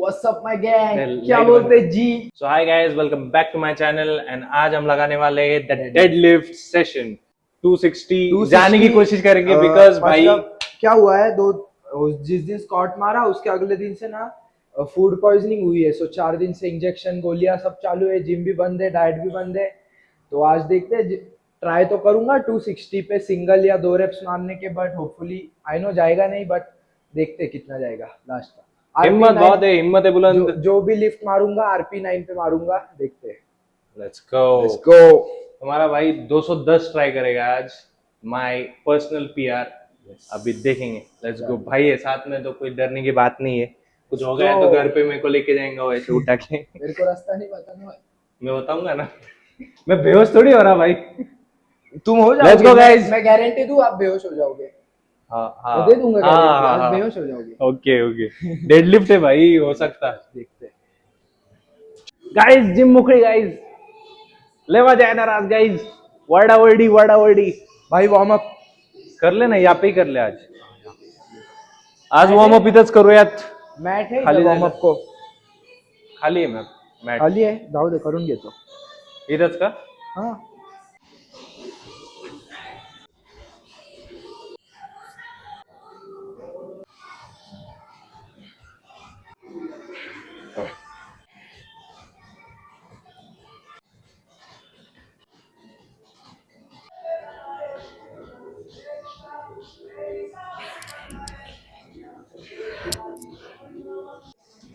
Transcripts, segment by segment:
What's up माय gang, क्या बोलते जी। So hi guys, welcome back to my channel and आज हम लगाने वाले हैं द डेडलिफ्ट सेशन 260 जाने की कोशिश करेंगे बिकॉज भाई क्या हुआ है, जिस दिन स्क्वाट मारा उसके अगले दिन से ना फूड पॉइजनिंग हुई है। सो 4 दिन से इंजेक्शन गोलियां सब चालू है, जिम भी बंद है, डाइट भी बंद है। तो आज देखते हैं, ट्राई तो करूंगा 260 पे सिंगल या 2 रेप्स मारने के, बट होपफुली आई नो जाएगा नहीं, बट देखते हैं कितना जाएगा लास्ट का। हिम्मत बहुत है, हिम्मत है बुलंद। जो भी लिफ्ट मारूंगा RP9 पे मारूंगा, देखते हैं। Let's go. हमारा भाई 210 ट्राई करेगा आज, माय पर्सनल PR। अभी देखेंगे, लेट्स गो। भाई है साथ में तो कोई डरने की बात नहीं है। कुछ हो गया तो घर पे मेरे को लेके जाएंगे वैसे उठा के। मेरे को रास्ता नहीं बताना भाई। मैं बताऊंगा ना। मैं बेहोश थोड़ी हो रहा भाई। तुम हो जाओगे। Let's go guys. मैं गारंटी दूं आप बेहोश हो जाओगे। हाँ मैं दे दूंगा गारंटी, हाँ, आप बेहोश हो जाओगे। ओके डेडलिफ्ट है भाई, हो सकता है। देखते हैं गाइस, जिम मुकड़ी गाइस, लेवा जाए ना राज गाइस। वर्डी भाई। वार्म अप कर लेना, यहाँ पे ही कर ले आज वार्म अप इथंच करूयात। मॅट है खाली वार्म अप को खाली आहे मॅट खाली आहे, जाऊ दे, करून घेतो। इथंच का? हाँ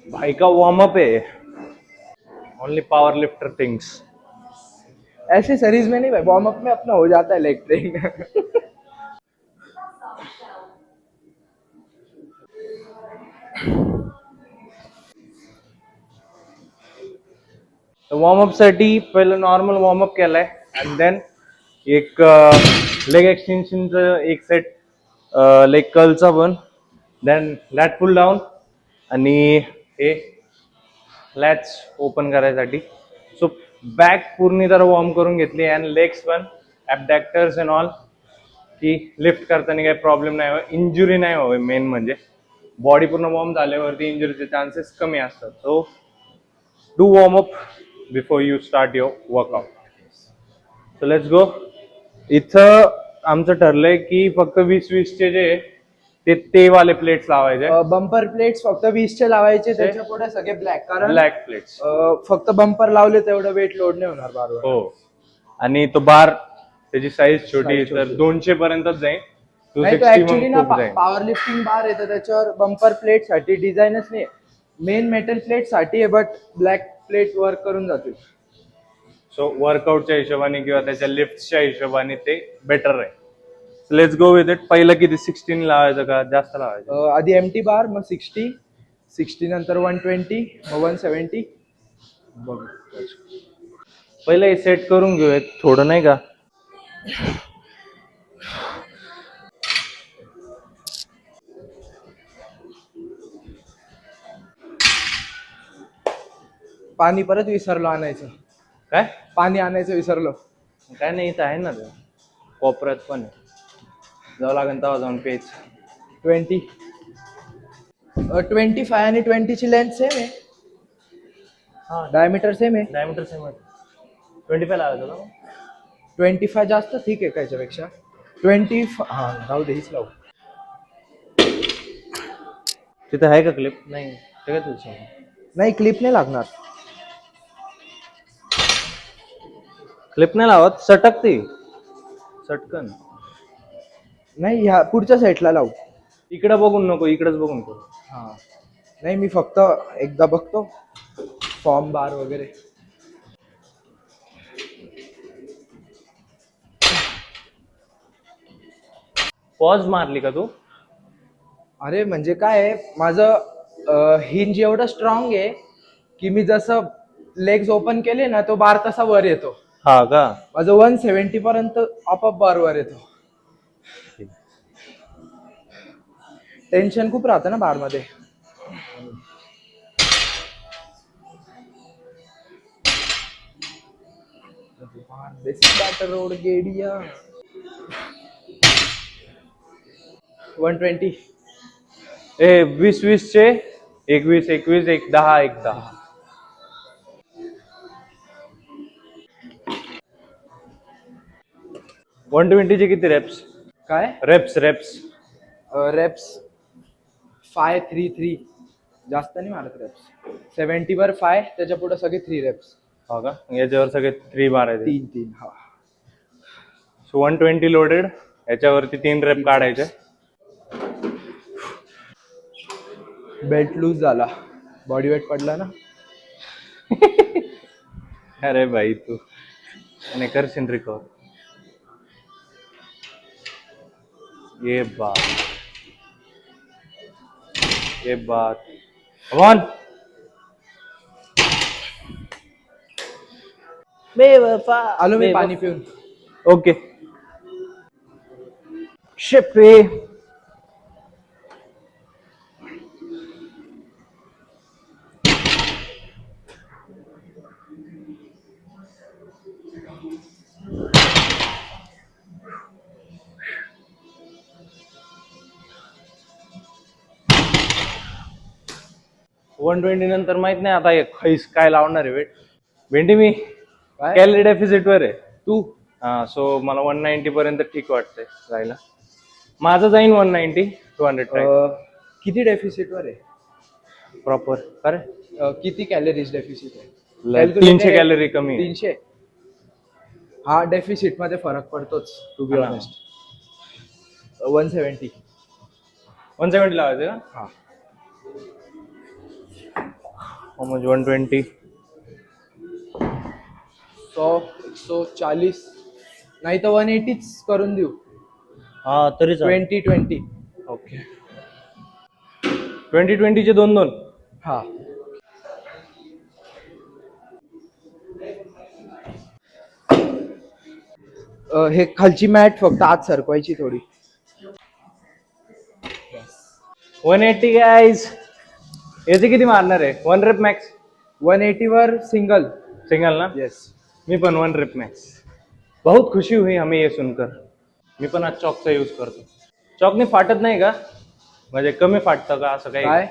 भाई का वार्म अप है, ओनली पावर लिफ्टर थिंग्स। ऐसे सीरीज में नहीं भाई, वार्म अप में अपना हो जाता है लेग ट्रेन। वॉर्मअप साठी पहिलं नॉर्मल वॉर्मअप केलाय आणि देन एक लेग एक्सटेन्शनचं एक सेट, लेग कर्लचा पण, देन लॅट पुल डाऊन आणि हे लॅट्स ओपन करायसाठी. सो बॅक पूर्ण जरा वॉर्म करून घेतली आणि लेग्स पण ॲबडॅक्टर्स अँड ऑल, की लिफ्ट करताना काही प्रॉब्लेम नाही व्हावे, इंजुरी नाही व्हावे. मेन म्हणजे बॉडी पूर्ण वॉर्म झाल्यावरती इंजुरीचे चान्सेस कमी असतात. So do warm up before you start your workout. So let's go. इथं आमचं ठरलंय की फक्त 20-20चे जे ते वाले प्लेट्स लावायचे. बंपर प्लेट्स फक्त 20चे लावायचे, त्याच्या पुढे सगळे ब्लॅक, कारण ब्लॅक प्लेट्स. फक्त बंपर लावले तेवढं वेट लोड नाही होणार बारवर. हो, आणि तो बार त्याची साईज छोटी Size तर छोटी. 200 पर्यंतच जाईल. नाही तो 260 ऍक्च्युली मग ना खूप जाईल. पॉवर लिफ्टिंग बार येतं, त्याच्यावर बंपर प्लेट साठी डिझाईनच नाही, मेन मेटल प्लेट साठी आहे, बट ब्लॅक प्लेट वर्क करून जातील. सो वर्कआउटच्या हिशोबाने किंवा त्याच्या लिफ्टच्या हिशोबाने ते बेटर आहे. Let's go with it. पहिलं किती 16 लावायचं का जास्त लावायचं? आधी एमटी बार, मग 60 नंतर 120, मग 170. बघ, पहिलं हे सेट करून घेऊयात थोडं, नाही का? पाणी परत विसरलो आणायचं. काय पाणी आणायचं विसरलो. काय नाही, इथं आहे ना ते कोपऱ्यात पण आहे. जावं लागेल तेव्हा जाऊन पेज. 25 आणि 20 ची लेंथ सेम आहे, हा, डायमीटर सेम आहे. डायमीटर सेम आहे. 25 लावायचं का? 25 जास्त ठीक आहे का याच्यापेक्षा? 25, हा जाऊ दे, हीच लावू. तिथं आहे का क्लिप? नाही ते काय तुझं? नाही, क्लिप नाही लागणार. क्लिप नाही लावत, सटकते सटकन. नाही, ह्या पुढच्या साईडला लावू. इकडे बघून नको, इकडेच बघून करू. हा, नाही मी फक्त एकदा बघतो फॉर्म बार वगैरे. पॉज मारली का तू? अरे म्हणजे काय आहे, माझं हिंज एवढं स्ट्रॉंग आहे की मी जसं लेग्स ओपन केले ना, तो बार तसा वर येतो. हा का? माझं 170 पर्यंत आपोआप बार वर येतो. टेन्शन खूप राहतं ना बार मध्ये. रोड गेडिया 120. 20-20 चे 21 21 एक 10 एक 10. 120 चे किती रेप्स? काय रेप्स रेप्स 5-3-3 जास्त नाही मारत रेप्स. 70 वर 5, त्याच्या पुढे सगळे 3 रेप्स. हो का? याच्यावर सगळे 3 मारायचे. 3-3 हा. सो 120 लोडेड, याच्यावरती 3 रेप काढायचे. बेल्ट लूज झाला, बॉडी वेट पडला ना. अरे भाई तू आणि करशील रिकवर. ये बात वन बेवफा. आलो मी पाणी पिऊन. ओके शिप रे. वन 120 नंतर माहित नाही आता एक खैस काय लावणार आहे वेट. भेंडी मी काय कॅलरी डेफिसिट वर आहे. तू हा, सो मला 190 पर्यंत ठीक वाटतंय जायला. माझं जाईन 190 200 ट्राय किती डेफिसिट वर आहे प्रॉपर. अरे किती कॅलरीज डेफिसिट आहे? 300 कॅलरी कमी आहे. 300. हा डेफिसिट मध्ये फरक पडतोच टू बी हा ना. ऑनेस्ट. 170. 170 लावायचं का? हा म्हणजे 120 140 नाही तर 180च करून देऊ. हा तरी 20-20. ओके 20-20 चे 2-2. हा हे खालची मॅट फक्त आत सरकवायची थोडी. 180 गाईज. याचे किती मारणार आहे? 1 रेप मॅक्स. 180 वर सिंगल. सिंगल ना? येस. मी पण 1 रेप मॅक्स. बहुत खुशी हुई हमें ये सुनकर. मी पण आज चॉकचा यूज करतो. चॉकने फाटत नाही का? म्हणजे कमी फाटतं का असं काही? काय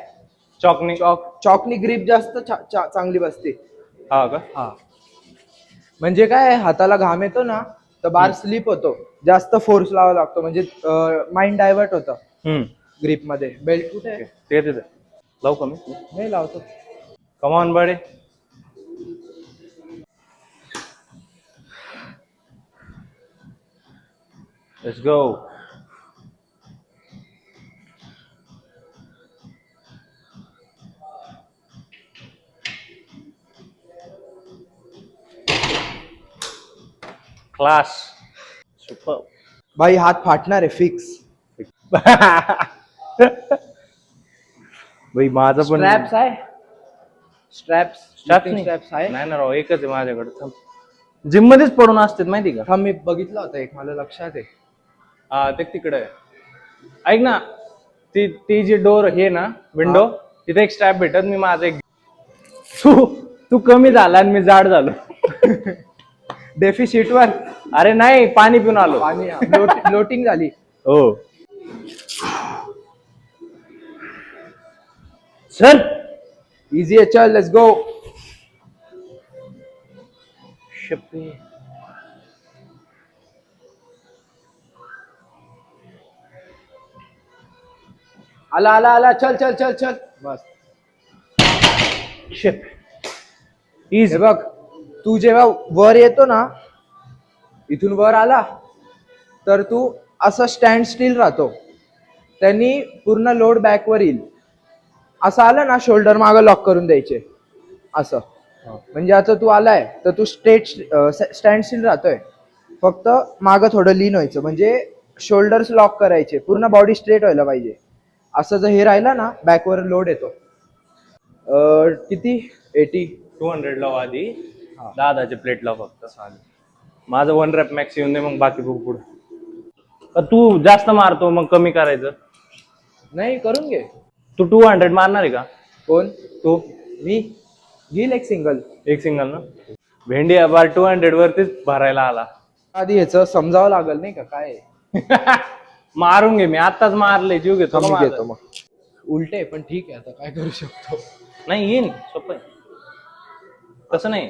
चॉकने चॉकनी ग्रिप जास्त चांगली बसते. हा का? हा म्हणजे काय हाताला घाम येतो ना तर बार स्लिप होतो, जास्त फोर्स लावावा लागतो, म्हणजे माइंड डायव्हर्ट होतं ग्रिप मध्ये. बेल्ट कुठे आहे? ते तिथे लावू का मी? नाही लावतो. Come on buddy. Let's go. Class super. भाई हात फाटणार आहे फिक्स. भाई माझं पण स्ट्रॅप्स आहे. स्ट्रॅप्स स्ट्रॅप्स आहे. नाही ना राव, एकच आहे माझ्याकडे. जिम मध्येच पडून असतात माहिती का? हा मी बघितला होता एक, मला लक्षात आहे. हा ते तिकडे आहे. ऐक ना, ती जी डोर हे ना विंडो, तिथे एक स्ट्रॅप भेटत. मी माझं एक तू कमी झाला आणि मी जाड झालो. डेफिसिट वर. अरे नाही, पाणी पिऊन आलो. आणि लोटिंग झाली. हो सर. इझी आहे, चल लेट्स गो. शप्पी. आला आला आला, चल चल चल चल बस. शिप हे इज बघ, तू जेव्हा वर येतो ना, इथून वर आला तर तू असं स्टँड स्टील राहतो, त्यांनी पूर्ण लोड बॅकवर येईल. असं आलं ना, शोल्डर मागं लॉक करून द्यायचे असं. म्हणजे आता तू आलाय तर तू स्ट्रेट स्टँड स्टील राहतोय, फक्त मागं थोडं लीन व्हायचं, म्हणजे शोल्डर्स लॉक करायचे, पूर्ण बॉडी स्ट्रेट व्हायला पाहिजे. असं जर हे राहिलं ना, बॅकवर लोड येतो. किती 80 200 लाव आधी. 10 प्लेट लाव फक्त. माझं 1 रेप मॅक्स येऊन दे, मग बाकी बघू पुढे. तू जास्त मारतो, मग कमी करायचं. नाही करून घे. तू 200 मारणार आहे का? कोण? तू मी घेईल एक सिंगल. एक सिंगल ना. भेंडी बार 200 वरतीच भरायला आला. आधी ह्याचं समजावं लागेल नाही का काय आहे. मारून घे. मी आताच मारले, जीव घेतो. कमी घेतो मग. उलटे पण ठीक आहे आता काय करू शकतो. नाही येईन सोपं आहे. तसं नाही.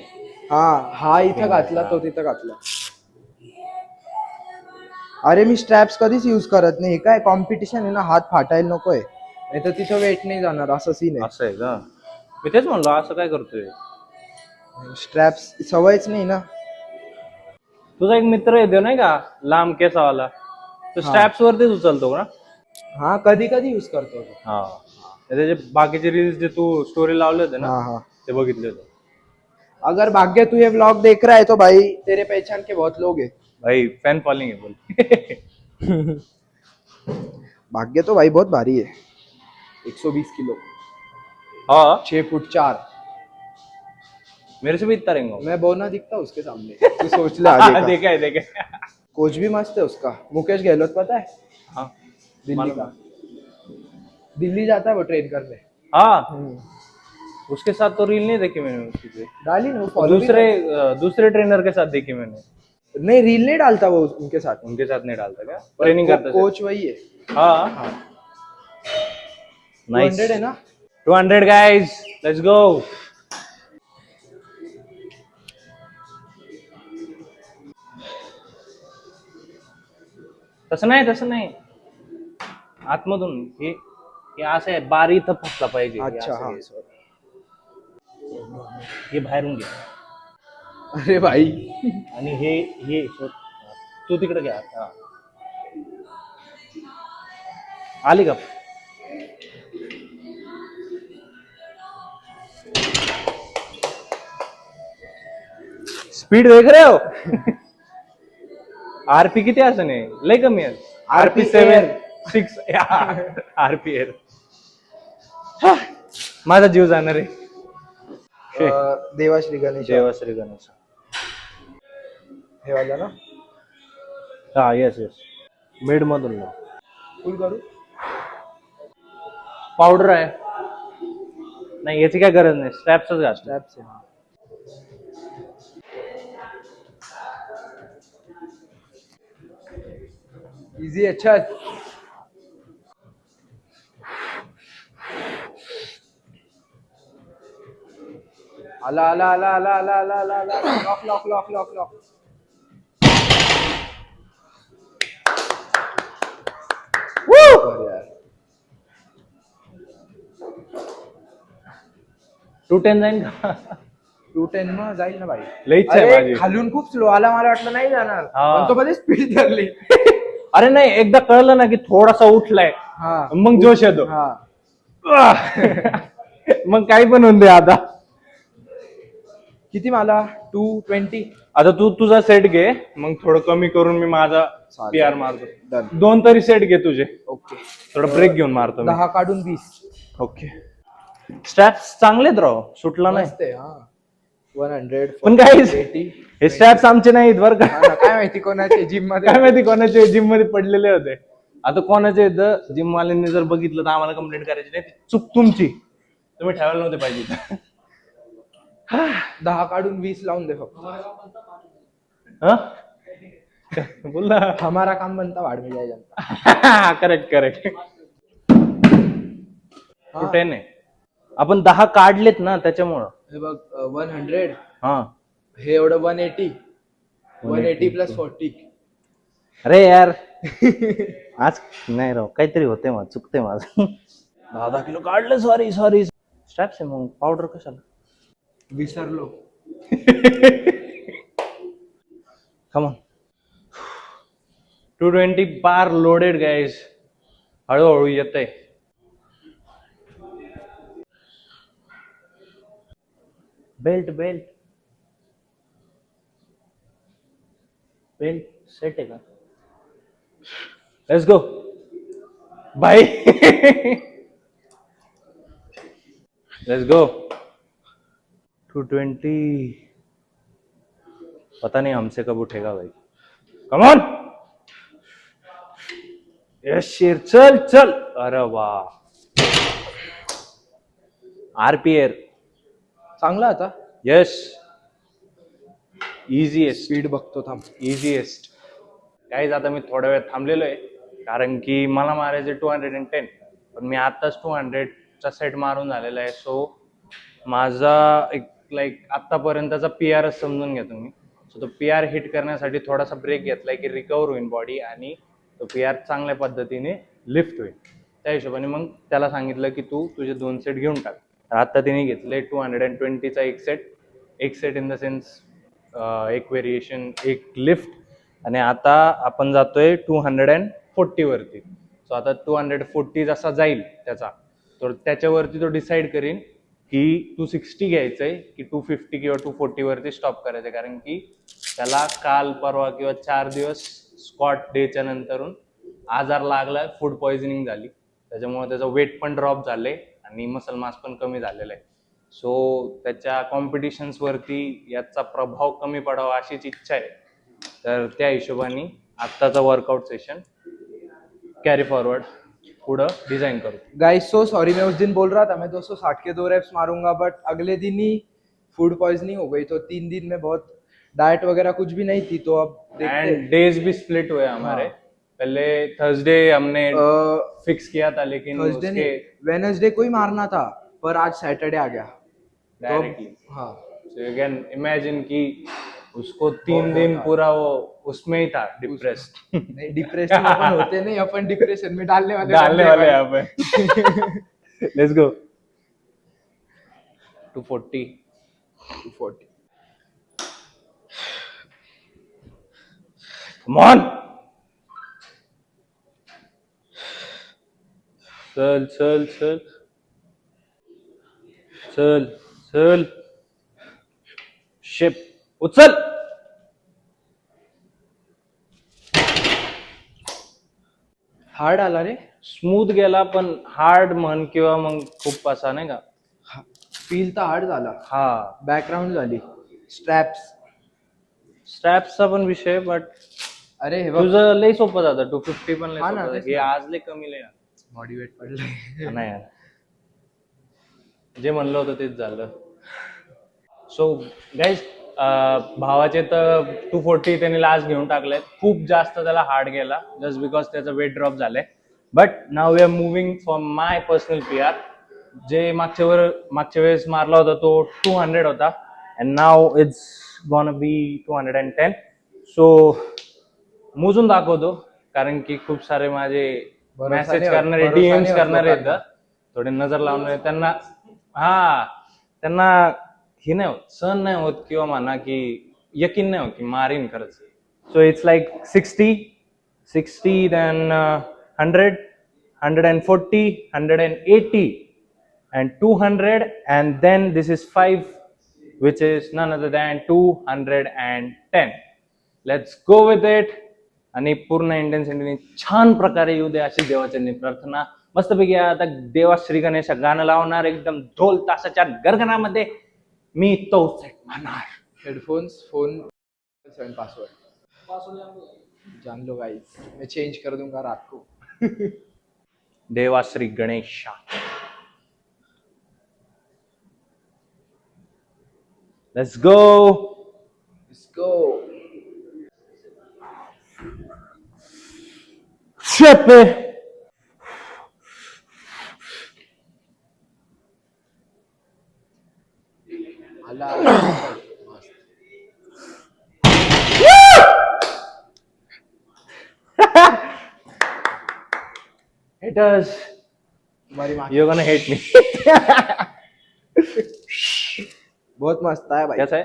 हा इथं घातला तो तिथं घातला. अरे मी स्ट्रॅप्स कधीच यूज करत नाही. काय कॉम्पिटिशन आहे ना, हात फाटायला नकोय, नाही तर तिथं वेट नाही जाणार, असं सीन असं आहे का? मी तेच म्हणलो असं काय करतोय. आहे. स्ट्रॅप्स सवयच नाही ना. तुझा एक मित्र येतो नाही का लांब केसावाला, तो स्ट्रॅप्स वरतीच उचलतो ना. हा कधी कधी यूज करतो तो. हा त्याचे बाकीचे रील्स जे तू स्टोरी लावले होते ना हाँ. ते बघितले होते. अगर भाग्य तू ये व्लॉग देख रहा है तो भाई तेरे पहचान के बहुत लोग हैं. भाई फॅन फॉलोइंग है बोल. भाग्य तो भाई बहुत भारी है. 120 किलो, हाँ 6 फुट 4. मेरे से भी इतना रहेंगे. मैं बोना दिखता हूँ उसके सामने. तू सोच ले आगे का. देखा है देखा है. कोच भी मस्त है उसका, मुकेश गहलोत, पता है, हाँ दिल्ली मालूम का. है. दिल्ली जाता है वो ट्रेन करने. हाँ उसके साथ तो रील नहीं देखी मैंने उसकी से. डाली ना वो follow भी दूसरे ट्रेनर के साथ देखी मैंने. कर- नहीं रील नहीं डालता वो उनके साथ. उनके साथ नहीं डालता क्या? ट्रेनिंग करता कोच वही है. हाँ हाँ. नाइस. 200 है ना. 200 guys, let's go. तसं नाही आतमधून हे हे असं आहे, बारी इथं फसला पाहिजे. हे अच्छा असं हाँ. आहे. हे बाहेरून घे अरे भाई आणि हे तू तिकडे घ्या. हा. आली का? स्पीड देख रहे हो? आरपी किती असं नाही, लय कमी आहे. RP 7-6 RP air. माझा जीव जाणार आहे. देवाश्री गणेश. देवाश्री गणेश. हे वाला ना. हा येस मिड मधून लाव. फुल करू. पावडर आहे नाही, याची काय गरज नाही. स्ट्रॅप्सच घाल. स्ट्रॅप्स आहे. इजी. अच्छा आला आला आला आला आला आला आला आला. Lock lock lock lock lock. यार 210 जाईन का? 210 मग जाईल ना भाई. लई इच्छा आहे अरे, माझी. खालून खूप स्लो आला, मला वाटलं नाही जाणार, हा. पण तो मध्ये स्पीड धरली. अरे नाही, एकदा कळलं ना की थोडासा उठलाय हा मग जोश येतो. हा. मग काही पण होऊन दे आता. किती मला 220. आता तू तुझा सेट घे, मग थोडं कमी करून मी माझा चालेल. पीआर मारतो. डन. 2 तरी सेट घे तुझे. ओके. थोडं ब्रेक घेऊन मारतो मी. 10 काढून 20. ओके. स्ट्रॅप्स चांगलेत राव, सुटला नाही. मस्त आहे. हा 100. पण guys, 80. हे स्ट्रॅप्स आमचे नाहीत बरं का. हा ना, काय माहिती कोणाचे जिम मध्ये. काय माहिती कोणाचे जिम मध्ये पडलेले होते. आता कोणाचे इथं जिम वाल्यांनी जर बघितलं तर आम्हाला कंप्लेंट करायची नाही. ती चूक तुमची, तुम्ही ठेवायला नव्हते पाहिजे. 10 काढून 20 लावून दे फक्त. हा? बोल ना. हमारा काम बनता वाढ में जाए जनता. करेक्ट. 10 आहे. आपण 10 काढलेत ना त्याच्यामुळं. हे बघ 100. हा हे एवढं 180. 180 प्लस 40. अरे यार आज नाही राव, काहीतरी होते मग चुकते माझं. 10 किलो काढलं. सॉरी स्ट्रॅप्स आहे मग पावडर कशाला. विसरलो. Come on. 220 bar loaded guys. हळूहळू येतंय. बेल्ट सेट आहे का? लेट्स गो भाई. Let's go. 220. पता नहीं हमसे कब उठेगा भाई. Come on. यस शेर, चल. अरे वाह. आरपीएर चांगला आता. यस. इझीएस्ट. स्पीड बघतो थांब. इझीएस्ट. काहीच आता मी थोड्या वेळ थांबलेलो आहे कारण की मला मारायचे 210. पण मी आताच 200चा सेट मारून झालेला आहे. सो माझा एक लाईक आतापर्यंतचा PR समजून घ्या तुम्ही. सो तो PR हिट करण्यासाठी थोडासा ब्रेक घेतलाय की रिकवर होईल बॉडी आणि तो PR चांगल्या पद्धतीने लिफ्ट होईल. त्या हिशोबाने मग त्याला सांगितलं की तू तुझे 2 सेट घेऊन टाक. तर आता तिने घेतले 220चा एक सेट इन द सेन्स एक व्हेरिएशन एक लिफ्ट. आणि आता आपण जातोय 240 वरती. सो आता 240 जसा जाईल त्याचा, तर त्याच्यावरती तो डिसाईड करीन की 260 घ्यायचंय की 250 किंवा 240 वरती स्टॉप करायचंय. कारण की त्याला काल परवा किंवा 4 दिवस स्कॉट डेच्या नंतरून आजार लागलाय, फूड पॉइझनिंग झाली, त्याच्यामुळे त्याचं वेट पण ड्रॉप झालंय आणि मसल मास पण कमी झालेला आहे. सो त्याच्या कॉम्पिटिशन्स वरती याचा प्रभाव कमी पडावा अशीच इच्छा आहे. तर त्या हिशोबाने आत्ताचा वर्कआउट सेशन कैरी फॉरवर्ड पुढं डिजाइन करो. गाइस सो सॉरी, मैं उस दिन बोल रहा था मैं 260 के 2 रेप्स मारूंगा, बट अगले दिन ही फूड पॉइजनिंग हो गई, तो 3 दिन में बहुत डाइट वगैरह कुछ भी नहीं थी, तो अब देखते एंड डेज भी स्प्लिट हुए हमारे. हाँ. पहले थर्सडे हमने फिक्स किया था, लेकिन थर्सडे उसके नहीं, वेडनेसडे को ही मारना था, पर आज सैटरडे आ गया तो डायरेक्टली. हाँ. सो यू कैन इमेजिन कि उसको 3 दिन पूरा वो उसमें ही था, डिप्रेस्ड. नहीं, डिप्रेशन अपन होते नहीं, अपन डिप्रेशन में डालने वाले डालने बंदे वाले हैं यहाँ पे. Let's go. 240. 240. Come on. चल चल चल चल चल. शिप उचल. हार्ड आला रे, स्मूथ गेला, पण हार्ड म्हण किंवा मग खूप असा नाही का. फील तर हार्ड झाला. हा, बॅकग्राऊंड झाली, स्ट्रॅप्स. स्ट्रॅप्सचा पण विषय, बट अरे हे बघ, तुझं लय सोपं जातं. 250 पण लय हा ना, सोपं तेच जातं. हे ना. आज लय कमी लय. बॉडी वेट पडलंय. नाही यार, जे म्हणलं होतं तेच झालं. सो गाईज, भावाचे तर 240 त्यांनी लास्ट घेऊन टाकलेत. खूप जास्त त्याला हार्ड गेला जस्ट बिकॉज त्याचं वेट ड्रॉप झालंय. But now we are moving for my personal PR. जे मागच्या वेळेस मारला होता तो 200 होता, and now it's gonna be 210. So मोजून दाखवतो, कारण की खूप सारे माझे भरोसा मेसेज नाही होत, करणारे, भरोसा DMs नाही होत करणारे लोकांना. आहेत, थोडे नजर लावणारे. त्यांना हे नाही होत, सहन नाही होत, किंवा म्हणा की यकीन नाही होत की मारीन खरंच. So it's like 60 then 100, 140, 180 and 200, and then this is 5, which is none other than 210. Let's go with it. आणि पूर्ण इंटेन्सिटीने छान प्रकारे येऊ दे अशी देवाची प्रार्थना. मस्तपैकी आता देवा श्री गणेश गाणं लावणार, एकदम ढोल तासाच्या गरगणामध्ये मी तो सेट म्हणणार. हेडफोन्स, फोन, सेवन पासवर्ड जान लो गाइस, मैं चेंज कर दूंगा रात को. Deva Shri Ganesh. Let's go. Let's go. शेपे. आला. Haters, तुम्हारी माँ you're gonna hate me. बहुत मस्त है भाई, कैसा है?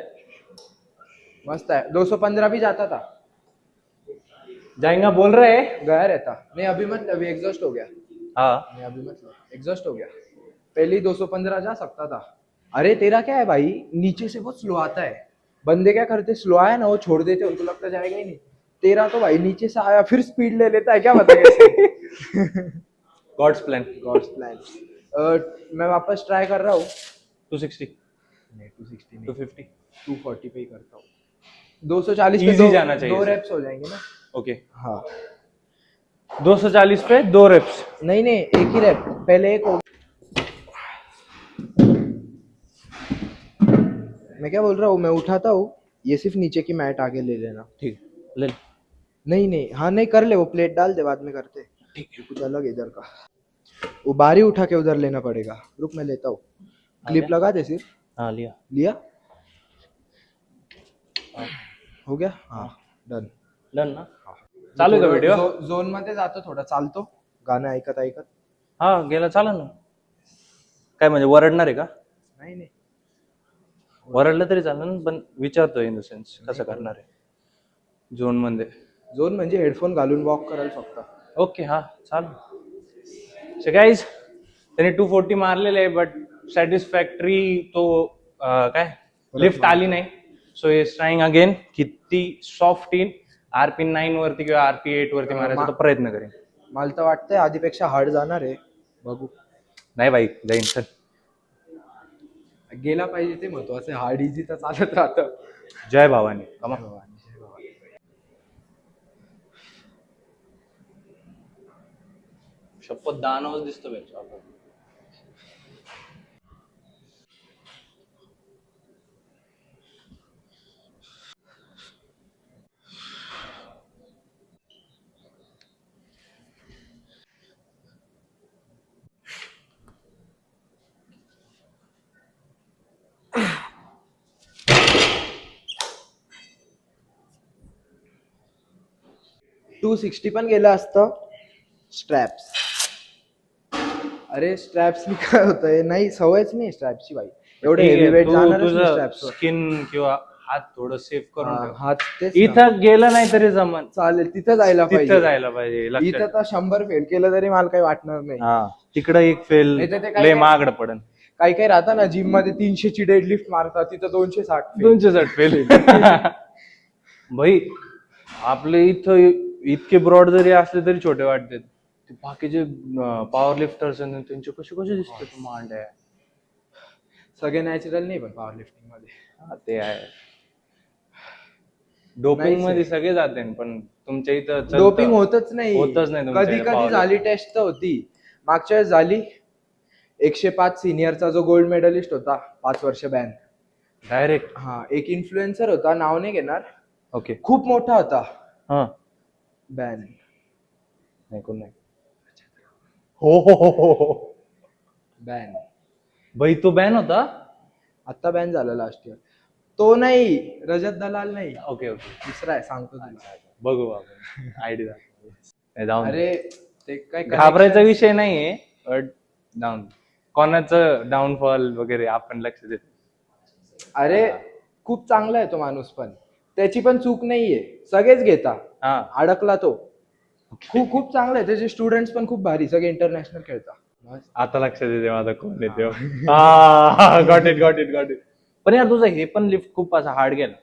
मस्त है. 215 भी जाता था, जाएगा बोल रहे हैं. गया रहता. नहीं अभी मत, अभी एग्जॉस्ट हो गया. हाँ, नहीं अभी मत, एग्जॉस्ट हो गया. पहले ही 215 जा सकता था. अरे तेरा क्या है भाई, नीचे से बहुत स्लो आता है. बंदे क्या करते, स्लो आया ना वो छोड़ देते, उनको लगता जाएगा ही नहीं. तेरा तो भाई नीचे से आया फिर स्पीड ले लेता है, क्या बता कैसे. God's plan. God's plan. मैं वापस ट्राई कर रहा हूँ. 260, नहीं 260 नहीं, 250. 240 पे ही करता हूँ. 240 पे Easy जाना चाहिए दो इसे. रेप्स हो जाएंगे ना. ओके, हाँ 240 पे 2 रेप्स. नहीं नहीं, एक ही रेप, पहले एक हो. मैं क्या बोल रहा हूँ, मैं उठाता हूँ, ये सिर्फ नीचे की मैट आगे ले लेना. ठीक, ले. नहीं नहीं, हाँ नहीं कर ले, वो प्लेट डाल दे, बाद में करते. ठीक है, कुछ अलग इधर का. वो बारी उठा के उधर लेना पड़ेगा, रुक मैं लेता हूँ। क्लिप गया? लगा दे सिर्फ। हाँ लिया। लिया? हाँ हो गया? हाँ डन। डन ना? चालू आहे का व्हिडिओ? झोन मध्ये जातो, थोडा चालतो गाणं ऐकत ऐकत. हा गेला चालेल ना. काय म्हणजे वरडणार आहे का? नाही नाही, वरडलं तरी चालेल ना, पण विचारतोय इन द सेन्स कसं करणार आहे झोन मध्ये. झोन म्हणजे हेडफोन घालून वॉक कराल फक्त. ओके हा चालेल. सो गाईज त्याने 240 मारलेले आहे, बट सॅटिस्फॅक्टरी तो काय लिफ्ट आली नाही. So is trying again. किती सॉफ्ट इन आरपी 9 वरती किंवा आरपी 8 वरती मारायचा तो प्रयत्न करेन. मला तर वाटतंय आधीपेक्षा हार्ड जाणार आहे, बघू. नाही बाई जाईन सर. गेला पाहिजे ते महत्वाचं, हार्ड इझी तर चालत राहतं. जय भवानी. कमा शपथ दानवच दिसतो बेंच. 260 पण गेलं असतं. स्ट्रॅप्स, अरे स्ट्रॅप्सनी काय होतंय, नाही सवयच नाही स्ट्रॅप्सची बाई. एवढे हेवी वेट जाणारच नाही तुझं स्ट्रॅप्सवर. स्किन किंवा हात थोडं सेफ करून ठेव. हात तेच ना. इथं गेलं नाही तरी जमन. चालेल, तिथं जायला तिथं पाहिजे. जायला पाहिजे. इथं तर 100 फेल केलं तरी मला काही वाटणार नाही. हा तिकडं एक फेल नाही तर ते काय लय काय- महागड पडन. काही काही राहतं ना जिम मध्ये 300 ची डेडलिफ्ट मारतात, तिथं 260 fail. 260 फेल. भाई आपले इथं इतके ब्रॉड जरी असले तरी छोटे वाटतात. ते बाकीचे पॉवर लिफ्टर्स त्यांचे कसे कसे दिसतात मांड आहे. सगळे नॅचरल नाही पण पॉवर लिफ्टिंग मध्ये. हा, ते आहे. डोपिंग Nice मध्ये सगळे जाते पण तुमच्या इथं चलतं. डोपिंग होतच नाही. होतच नाही तुमच्या कधी इथं कधी power झाली lifting. टेस्ट तर होती. मागच्या वेळेस झाली. 105 सिनियरचा जो गोल्ड मेडलिस्ट होता 5 वर्ष बॅन. डायरेक्ट. हा, एक इन्फ्लुएन्सर होता, नाव नाही घेणार, ओके. खूप मोठा होता, हा बॅन. नाही कोण नाही. हो बॅन भाई तो बॅन होता. आता बॅन झाला लास्ट इयर. तो नाही, रजत दलाल नाही, ओके ओके दुसरा आहे, सांगतो तुला. बघू आपण आयडिया जाऊन. अरे ते काय घाबरायचा connections- विषय नाहीये, बट डाऊन कोणाचं डाऊनफॉल वगैरे आपण लक्ष देतो. अरे खूप चांगला आहे तो माणूस, पण त्याची पण चूक नाहीये, सगळेच घेता. हा अडकला तो. खूप खूप चांगला आहे, त्याचे स्टुडंट्स पण खूप भारी, सगळे इंटरनॅशनल खेळतात. आता लक्षात येते माझा कोण येतो. हा गॉट इट. पण यार तुझं हे पण लिफ्ट खूप असा हार्ड गेला.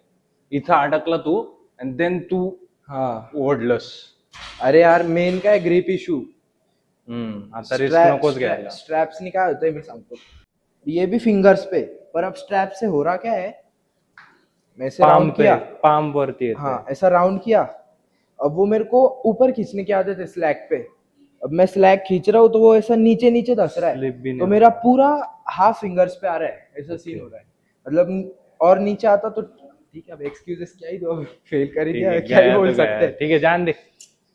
इथं अडकला तू आणि देन तू हा, ओढलंस. अरे यार मेन काय ग्रिप इशू. आता रिस्क नकोच घ्यायला. स्ट्रैप्स नहीं, क्या होता है मैं समझो, ये भी फिंगर्स पे, पर अब स्ट्रैप से हो रहा क्या है, मैं ऐसे राउंड किया, पाम वरती येते. हाँ ऐसा राउंड किया, अब वो मेरे को ऊपर खींचने की आदत है स्लैक पे. अब मैं स्लैक खींच रहा हूँ तो वो ऐसा नीचे नीचे धस रहा Slip भी है, नहीं तो हो मेरा पूरा हाफ फिंगर्स पे आ रहा है, ऐसा सीन हो रहा है. मतलब और नीचे आता तो ठीक है, अब एक्सक्यूजेस क्या ही दो, फेल कर ही ठीक दिया, है, क्या ही गया बोल तो गया सकते है. हैं. ठीक है जान दे.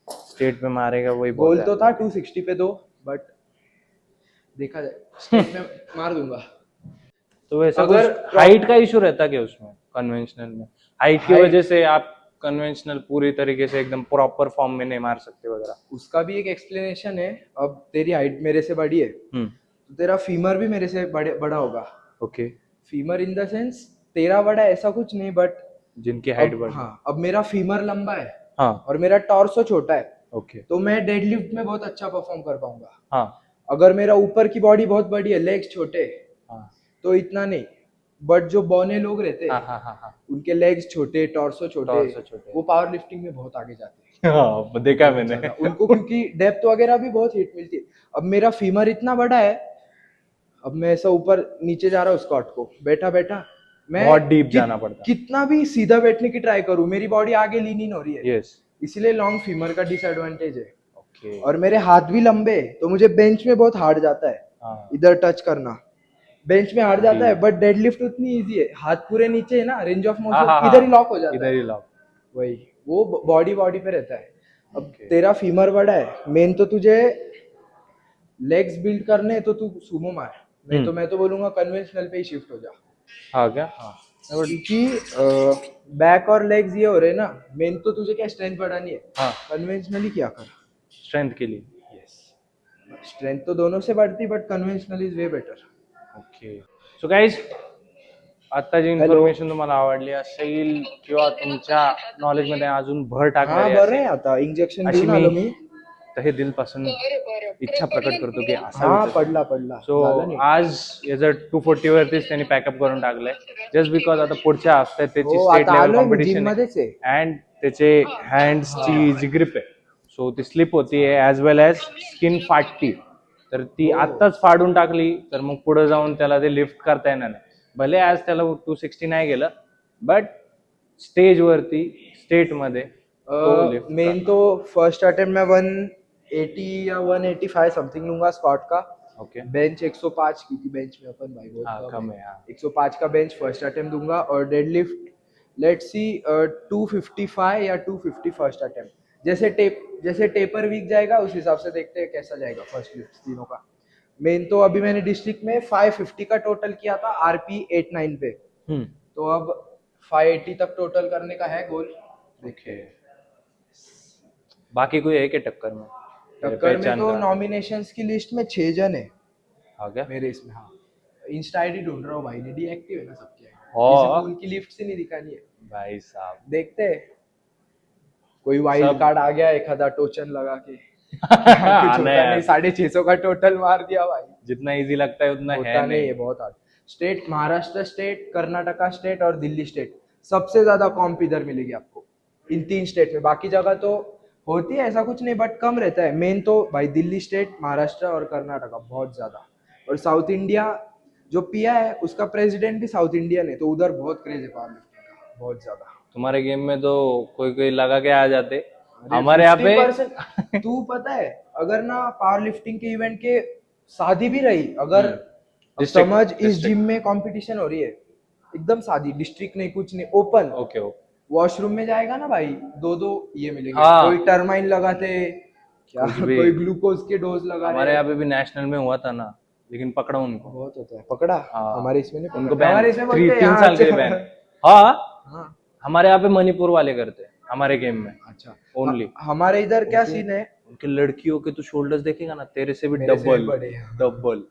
स्टेट पे मारेगा वही गोल बहुत तो है. था 260 पे दो, बट देखा जाए, स्टेट में मार दूंगा. तो वैसा अगर कुछ हाइट का इशू रहता क्या उसमें कन्वेंशनल में? हाइट की Height- वजह से आप कन्वेंशनल पूरी तरीके से एकदम प्रॉपर फॉर्म में नहीं मार सकते वगैरह. उसका भी एक एक्सप्लेनेशन है. अब तेरी हाइट मेरे से बड़ी है, तो तेरा फीमर भी मेरे से बड़ा होगा. Okay. Femur in the sense तेरा बड़ा है ऐसा कुछ नहीं, बट जिनकी हाइट बढ़. हाँ, अब मेरा फीमर लंबा है हाँ और मेरा टॉर्सो छोटा है, ओके. तो मैं डेडलिफ्ट में बहुत अच्छा परफॉर्म कर पाऊंगा. हाँ अगर मेरा ऊपर की बॉडी बहुत बड़ी है, लेग्स छोटे, हाँ तो इतना नहीं. बट जो बौने लोग रहते हाँ हैं, हाँ. उनके लेग्स छोटे, टॉर्सो छोटे, Torso छोटे. वो पावर लिफ्टिंग में बहुत आगे जाते हैं. हाँ देखा मैंने. उनको क्योंकि डेप्थ वगैरह भी बहुत हिट मिलती है. अब मेरा फीमर इतना बड़ा है, अब मैं ऐसा ऊपर नीचे जा रहा हूँ स्क्वाट को, बैठा बैठा मैं बहुत डीप जाना पड़ता है. कितना भी सीधा बैठने की ट्राई करूँ, मेरी बॉडी आगे लीन इन हो रही है. यस. इसीलिए लॉन्ग फीमर का डिसएडवांटेज है. ओके. और मेरे हाथ भी लंबे हैं, तो मुझे बेंच में बहुत हार्ड जाता है हाँ इधर टच करना. बेंच में हार्ड जाता है, बट डेडलिफ्ट उतनी इजी है. हाथ पूरे नीचे है ना, रेंज ऑफ हाँ, मोशन हाँ, इधर ही लॉक हो जाता इधर है. ही लॉक. वही, वो बॉडी बॉडी पे रहता है. अब Okay. तेरा फीमर बड़ा है, मेन तो तुझे लेग्स बिल्ड करने हैं तो तू सुमो मार, मैं तो बोलूंगा कन्वेंशनल पे ही शिफ्ट हो जा। हाँ क्या? हाँ, क्योंकि बैक और लेग्स ये हो रहे हैं ना, मेन तो तुझे क्या स्ट्रेंथ बढ़ानी है, हाँ, कन्वेंशनली क्या कर। स्ट्रेंथ के लिए. यस, स्ट्रेंथ तो दोनों से बढ़ती but conventional is way better. Okay. So guys, आता जी Hello. इन्फॉर्मेशन तुम्हाला आवडली असेल किंवा तुमच्या नॉलेज मध्ये अजून भर हा टाकणारी बरं आहे, असेल आता इंजेक्शन अशी घेऊन मी आलो मी। तहे दिलपासून इच्छा प्रकट करतो की हा असावी. पडला सो झालं नाही। आज याचं 240 वरतीच त्यांनी पॅकअप करून टाकलंय, जस्ट बिकॉज आता पुढच्या हफ्त्यात त्याची हो, स्टेट आता लेवल आलोय मी जिम कॉम्पिटिशन आहे मध्येच आहे। अँड त्याचे हँड्सची जी ग्रिप आहे सो ती स्लिप होतीये ऍज वेल एज स्किन फाटती, तर ती हो. आत्ताच फाडून टाकली तर मग पुढे जाऊन त्याला ते लिफ्ट करता येणार नाही. भले आज त्याला 260 नाही गेलं बट स्टेज वरती स्टेट मध्ये तो लिफ्ट मेन तो फर्स्ट अटेम्प्ट में 180 या 185 समथिंग लूंगा स्क्वाट का। ओके. बेंच 105, क्योंकि बेंच में अपन भाई हाँ, बहुत कम है, हाँ. 105 का बेंच फर्स्ट अटेम्प्ट दूंगा, और डेडलिफ्ट लेट्स सी 255 या 250 फर्स्ट अटेम्प्ट। जैसे टेपर वीक जाएगा उस हिसाब से देखते हैं कैसा जाएगा फर्स्ट लिफ्ट तीनों का। मेन तो अभी मैंने डिस्ट्रिक्ट में 550 का टोटल किया था आरपी 89 पे, तो अब 580 तक टोटल करने का है गोल। ओके. बाकी कोई है क्या टक्कर में? टक्कर में पहचान तो का? नॉमिनेशंस की लिस्ट में 6 जन है हाँ क्या? मेरे इसमें। हाँ, इंस्टा आईडी ढूंढ रहा हूँ भाई, ने डीएक्टिव है ना सबके। हाँ. पूल की लिफ्ट से नहीं दिखानी है, भाई साहब. देखते हैं कोई वाइल्ड सब- कार्ड आ गया एक आधा टोचन लगा के। कुछ आना होता यार. नहीं, 650 का टोटल मार दिया भाई। जितना इजी लगता है उतना होता है नहीं है, नहीं. बहुत hard. State Maharashtra state, Karnataka state और दिल्ली स्टेट, सबसे ज्यादा कॉम्प इधर मिलेगी आपको इन 3 स्टेट में। बाकी जगह तो होती है ऐसा कुछ नहीं बट कम रहता है। मेन तो भाई दिल्ली स्टेट, महाराष्ट्र और कर्नाटका बहुत ज्यादा। और साउथ इंडिया जो पिया है उसका प्रेसिडेंट भी साउथ इंडियन है, तो उधर बहुत क्रेज है पावर लिफ्टिंग का, बहुत ज्यादा। तुम्हारे गेम में तो कोई कोई लगा के आ जाते. अरे हमारे यहाँ पे 50% तू पता है, अगर ना पावर लिफ्टिंग के इवेंट के शादी भी रही, अगर अब District- समझ इस district. जिम में कंपटीशन हो रही है, एकदम शादी, डिस्ट्रिक्ट नहीं कुछ नहीं, ओपन, ओके ओके. वॉशरूम में जाएगा ना भाई, 2-2 ये मिलेंगे। हाँ. कोई टर्माइन लगाते, क्या कुछ भी. कोई ग्लूकोज के डोज लगा हमारे रहे। यहाँ पे भी नेशनल में हुआ था ना, लेकिन पकड़ा उनको. बहुत होता है, पकड़ा। हाँ. हमारे इसमें नहीं उनको पकड़ा। बैन हमारे इसमें बोलते हैं 3 यहाँ साल के लिए अच्छा- बैन. हाँ, हाँ, हमारे यहाँ पे मणिपुर वाले करते हैं हमारे गेम में अच्छा। ओनली. हमारे इधर क्या सीन है, उनके लड़कियों के तो शोल्डर्स देखेगा ना तेरे से भी मेरे से भी डबल बड़े हैं। डबल.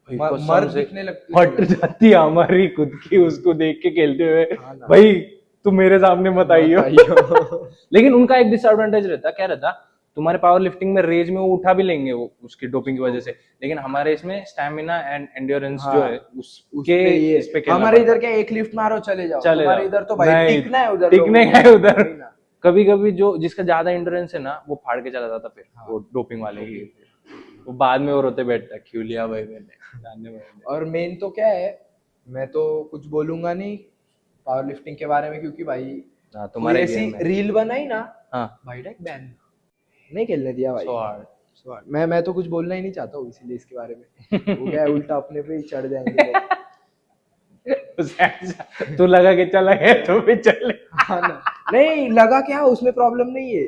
मर्द दिखने लगते फट जाती है हमारी खुद की उसको देख के खेलते हुए. हाँ ना। भाई तू मेरे सामने मत आइयो. बताइयो। लेकिन उनका एक डिसएडवांटेज रहता, क्या रहता, तुम्हारे पावर लिफ्टिंग में रेज में वो उठा भी लेंगे वो उसकी डोपिंग की वजह से, लेकिन हमारे इसमें स्टैमिना एंड एंड्योरेंस जो है उसके इस पे खेलना हमारे पड़ता इधर क्या एक लिफ्ट मारो चले जाओ, चले हमारे जाओ. इधर तो भाई नहीं, टिकना है उधर, टिकने लोगों का है को। उधर. नहीं ना। कभी कभी जो जिसका ज्यादा एंड्योरेंस है ना वो फाड़ के चला जाता फिर वो डोपिंग वाले ही. वो बाद में वो रोते बैठता है, क्यों लिया भाई मैंने, जानने भाई. और मेन तो क्या है, मैं तो कुछ बोलूंगा नहीं पावर लिफ्टिंग के बारे में, क्योंकि भाई हाँ, कोई तुम्हारे ऐसी गेम में. रील बनाई ना हाँ. भाई, डायरेक्ट बैन, नहीं खेलने दिया भाई। So hard. So hard. मैं तो कुछ बोलना ही नहीं चाहता हूँ इसीलिए इसके बारे में। वो क्या है, उल्टा अपने पे ही चढ़ जाएंगे लोग। तू लगा के चला गया तो भी चले. हाँ ना। नहीं लगा क्या, उसमें प्रॉब्लम नहीं है,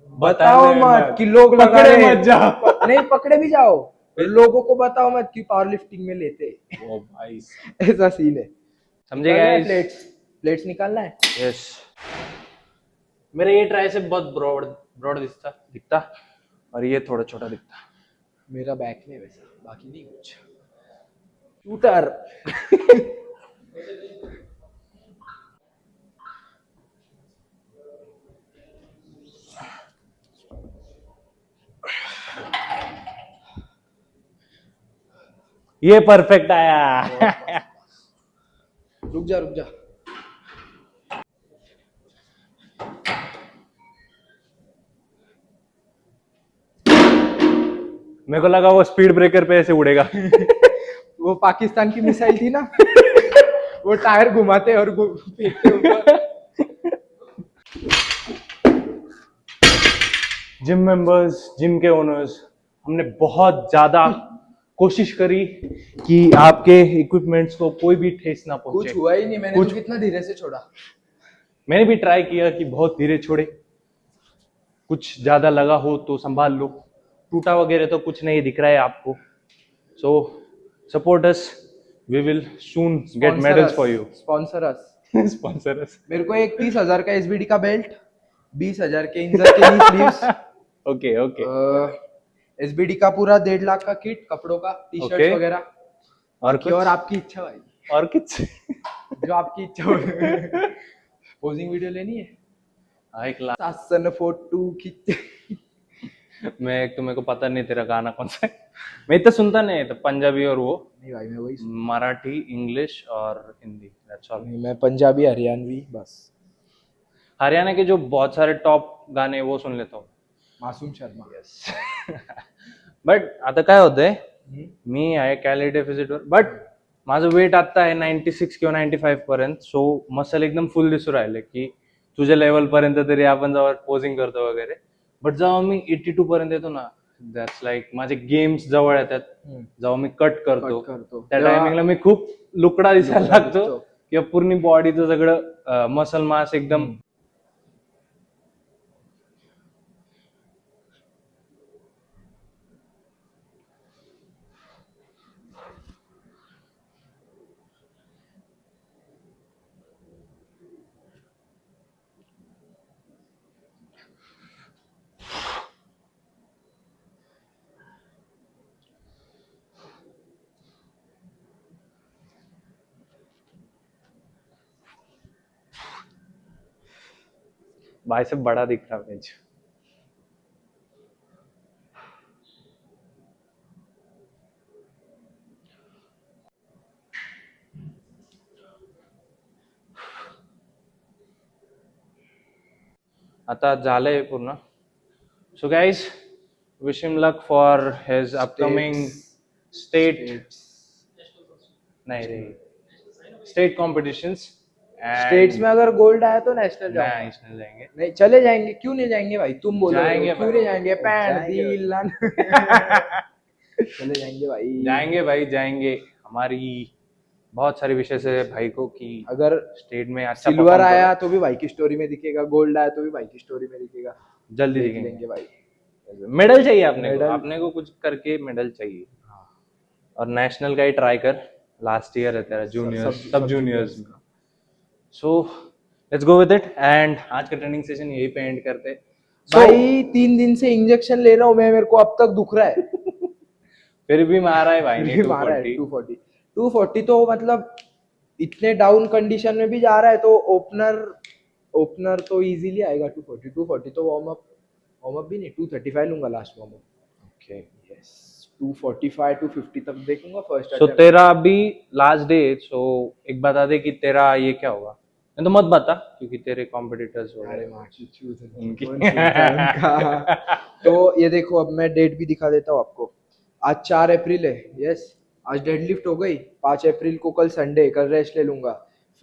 बताओ बताओ मत कि लोग लगा पकड़े रहे हैं। मत जाओ. नहीं पकड़े भी जाओ, लोगों को बताओ मत कि पावर लिफ्टिंग में लेते। ओ भाई, ऐसा सीन है। समझे निकालना है guys? प्लेट्स निकालना है। यस. मेरे ये ट्राई से बहुत ब्रॉड ब्रॉड दिखता और ये थोड़ा छोटा दिखता. मेरा बैक में वैसा, बाकी नहीं कुछ। शूटर। ये परफेक्ट आया. रुक जा रुक जा। मेरे को लगा वो स्पीड ब्रेकर पे ऐसे उड़ेगा. वो पाकिस्तान की मिसाइल थी ना, वो टायर घुमाते और फेंकते ऊपर। जिम मेंबर्स, जिम के ओनर्स, हमने बहुत ज्यादा कोशिश करी कि आपके इक्विपमेंट्स को कोई भी ठेस ना पहुंचे. कुछ हुआ ही नहीं, मैंने कुछ- तो कितना धीरे से छोड़ा। मैंने भी ट्राई किया कि बहुत धीरे छोड़े, कुछ ज्यादा लगा हो तो संभाल लो, टूटा वगैरह तो कुछ नहीं दिख रहा है आपको. So support us. We will soon get medals for you. Sponsor us. Sponsor us. मेरे को एक 30,000 का एसबीडी का बेल्ट, 20,000 के इंजर के नी स्लीव्स, Okay, okay. एसबीडी का पूरा 1.5 लाख का किट कपड़ों का, टी शर्ट Okay. वगैरह. और बाकी कुछ? और आपकी इच्छा भाई, और कुछ? जो आपकी इच्छा हो. पोजिंग वीडियो लेनी है, हाँ, एक लाख. आसन फोटो खींच. मैं एक तो मेरे को पता नहीं तेरा गाना कौन सा है. मैं इतना सुनता नहीं, तो पंजाबी और वो नहीं भाई मैं वही मराठी, इंग्लिश और हिंदी. That's all. नहीं, मैं पंजाबी हरियाणवी बस. हरियाणा के जो बहुत सारे टॉप गाणे वो सुन लेता हूँ. मासूम शर्मा. बट आता काय होतंय, हम्म. मी आहे कॅली डेफिसिटवर, बट माझं वेट आता आहे 96 किंवा 95 पर्यंत. सो मसल एकदम फुल दिसू राहिले की तुझ्या लेवल पर्यंत तरी आपण जेव्हा पोजिंग करतो वगैरे. बट जेव्हा मी 82 पर्यंत येतो ना, दॅट्स लाईक माझे गेम्स जवळ येतात. जेव्हा मी कट करतो त्या टायमिंगला मी खूप लुकडा दिसायला लागतो किंवा पूर्ण बॉडीचं सगळं मसल मास एकदम. बाइसेप बड़ा दिख रहा है. आता झालंय पूर्ण. So guys, wish him luck for his upcoming state नहीं रे स्टेट कॉम्पिटिशंस. स्टेट्स में अगर गोल्ड आया तो नेशनल जाऊंगा. नेशनल जाएंगे. नहीं चले जाएंगे, क्यों नहीं जाएंगे भाई, तुम बोलो. जाएंगे क्यों भाई. नहीं जाएंगे, पैंट जाएंगे दिल लान. चले जाएंगे भाई. जाएंगे भाई, जाएंगे. हमारी बहुत सारे विषय से भाई को कि अगर स्टेट में अच्छा सिल्वर perform आया करो. तो भी भाई की स्टोरी में दिखेगा, गोल्ड आया तो भी भाई की स्टोरी में दिखेगा. जल्दी देख दिखेंगे. लेंगे भाई. मेडल चाहिए अपने को. मेडल. अपने को कुछ करके मेडल चाहिए. और नेशनल का ही ट्राई कर. लास्ट ईयर है तेरा जूनियर्स, सब जूनियर्स में. So let's go with it. End आज का ट्रेनिंग सेशन यही पे एंड करते हैं. भाई 3 दिन से इंजेक्शन ले रहा हूँ मैं, मेरे को अब तक दुख रहा है. फिर भी मारा है भाई ने मारा है 240. 240 तो मतलब इतने डाउन कंडीशन में भी जा रहा है, तो ओपनर तो इजीली आएगा. 240 तो वार्म अप भी नहीं, 235 लूंगा last warm up. Okay. Yes, 245 250 तक देखूंगा फर्स्ट. सो तेरा अभी लास्ट डे. सो एक बता दे कि तेरा ये क्या होगा. नहीं तो मत बता क्योंकि तेरे कॉम्पिटिटर्स हो अरे गए माँ चूचू उनकी. तो ये देखो, अब मैं डेट भी दिखा देता हूँ आपको. आज 4 अप्रैल है. यस, आज डेडलिफ्ट हो गई. 5 अप्रैल को कल संडे, कल रेस्ट ले लूंगा.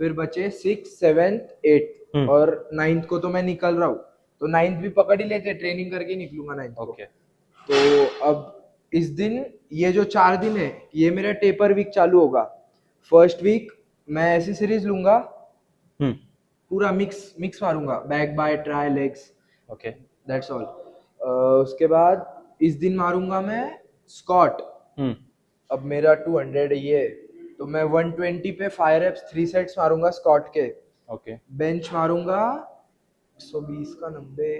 फिर बचे 6, 7, 8 और 9th को तो मैं निकल रहा हूँ. तो 9th भी पकड़ ही लेते, ट्रेनिंग करके निकलूंगा 9th को. ओके. तो अब इस दिन, ये जो 4 दिन है, ये मेरा टेपर वीक चालू होगा. फर्स्ट वीक मैं ऐसी सीरीज लूंगा, पूरा मिक्स मारूंगा, back by try legs. Okay. That's all. उसके बाद इस दिन मारूंगा मैं स्क्वाट. अब मेरा 200 ये, तो मैं 120 पे 5 reps 3 सेट्स मारूंगा स्क्वाट के. ओके. बेंच मारूंगा 120 का 90,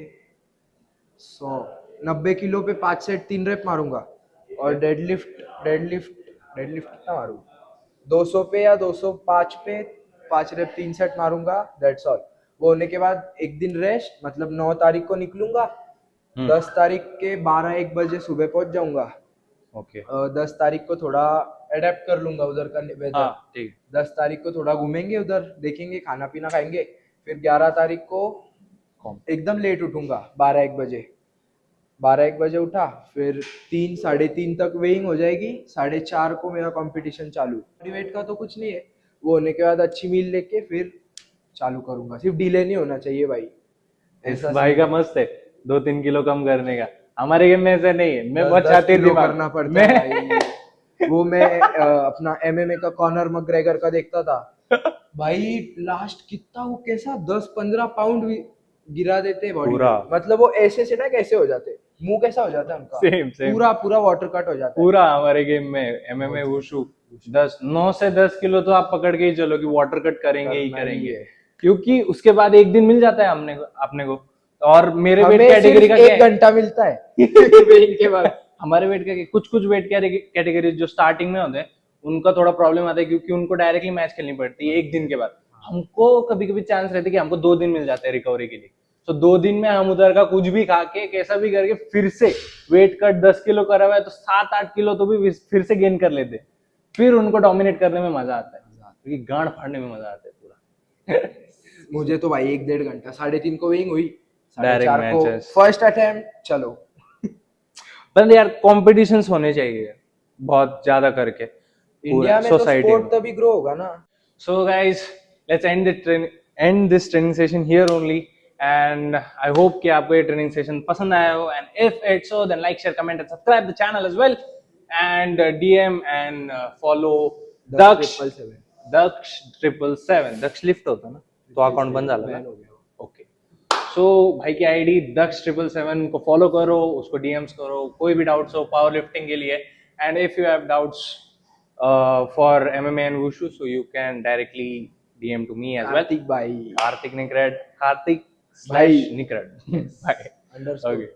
100, 90 किलो पे 5 सेट 3 रेप मारूंगा. और डेडलिफ्ट कितना मारूंगा, 200 पे या 205 पे 5 रेप 3 सेट मारूंगा. That's all. वो होने के बाद एक दिन रेस्ट, मतलब 9 तारीख को निकलूंगा. 10 तारीख के 12-1 बजे सुबह पहुंच जाऊंगा. ओके. 10 तारीख को थोड़ा अडेप्ट कर लूंगा उधर का वेदर. हाँ ठीक. 10 तारीख को थोड़ा घूमेंगे उधर, देखेंगे, खाना पीना खाएंगे. फिर 11 तारीख को एकदम लेट उठूंगा, 12-1 बजे. 12-1 बजे उठा, फिर 3 साढ़े 3 तक वेइंग हो जाएगी. 4:30 को मेरा कंपटीशन चालू. वेट का तो कुछ नहीं है. वो होने के बाद अच्छी मील लेके फिर चालू करूंगा. सिर्फ डिले नहीं होना चाहिए भाई. ऐसा भाई का मस्त है 2-3 किलो कम करने का. हमारे गेम में ऐसा नहीं है. मैं बहुत 10 चाहती किलो थी करना पड़ता है भाई. वो मैं अपना MMA का कॉनर मैकग्रेगर का देखता था भाई. लास्ट कितना वो कैसा 10-15 पाउंड गिरा देते बॉडी पूरा. में. मतलब वो ऐसे से ना कैसे हो जाते. मुंह कैसा हो जाता है उनका, Same. पूरा पूरा वाटर कट हो जाता है। पूरा हमारे गेम में MMA वुशु 9 से 10 किलो तो आप पकड़ के ही चलो कि वाटर कट करेंगे ही करना ही करेंगे, है। क्योंकि उसके बाद एक दिन मिल जाता है हमने अपने को। और मेरे वेट हमें कैटेगरी सिर्फ का क्या एक है? घंटा मिलता है वेट के बाद। हमारे वेट का कुछ वेट कैटेगरी जो स्टार्टिंग में होते हैं उनका थोड़ा प्रॉब्लम आता है, क्योंकि उनको डायरेक्टली मैच खेलनी पड़ती है एक दिन के बाद। हमको कभी कभी चांस रहते कि हमको 2 दिन मिल जाते हैं रिकवरी के लिए। तो 2 दिन में हम उधर का कुछ भी खा के कैसा भी करके फिर से वेट कट 10 किलो करा हुआ है तो 7-8 किलो तो भी फिर से गेन कर लेते, फिर उनको डोमिनेट करने में मजा आता है, क्योंकि गांड फाड़ने में मजा आता है पूरा। मुझे तो भाई 1-1.5 घंटा, 3:30 को विंग हुई, Direct 4:30 को matches. फर्स्ट अटेम्प्ट, चलो। पर यार कॉम्पिटिशन्स होने चाहिए बहुत ज्यादा करके इंडिया में तो सोसाइटी स्पोर्ट में। तभी ग्रो होगा ना। So guys, let's end this training session here only, and I hope कि आपको ये training session पसंद आया हो, and if it's so, then like, share, comment and subscribe the channel as well, and DM and follow Daksh 777 Daksh lift होता ना तो account बन जाला ना। ओके, सो भाई की आईडी Daksh777 को फॉलो करो, उसको DMs करो, कोई भी डाउट्स हो पावर लिफ्टिंग के लिए, and if you have doubts for MMA and Wushu, so you can directly DM to me as well. Kartik भाई, Karthik Nikrad, Karthik भाई। / Nikrad. भाई. अंडरस्कोर। Okay.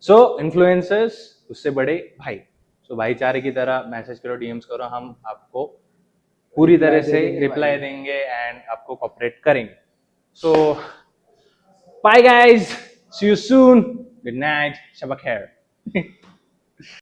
So influencers उससे बड़े भाई, so भाईचारे की तरह मैसेज करो, DMs करो, हम आपको पूरी तरह से रिप्लाई देंगे एंड आपको कोऑपरेट करेंगे। So bye guys, see you soon, good night, Shaba खैर।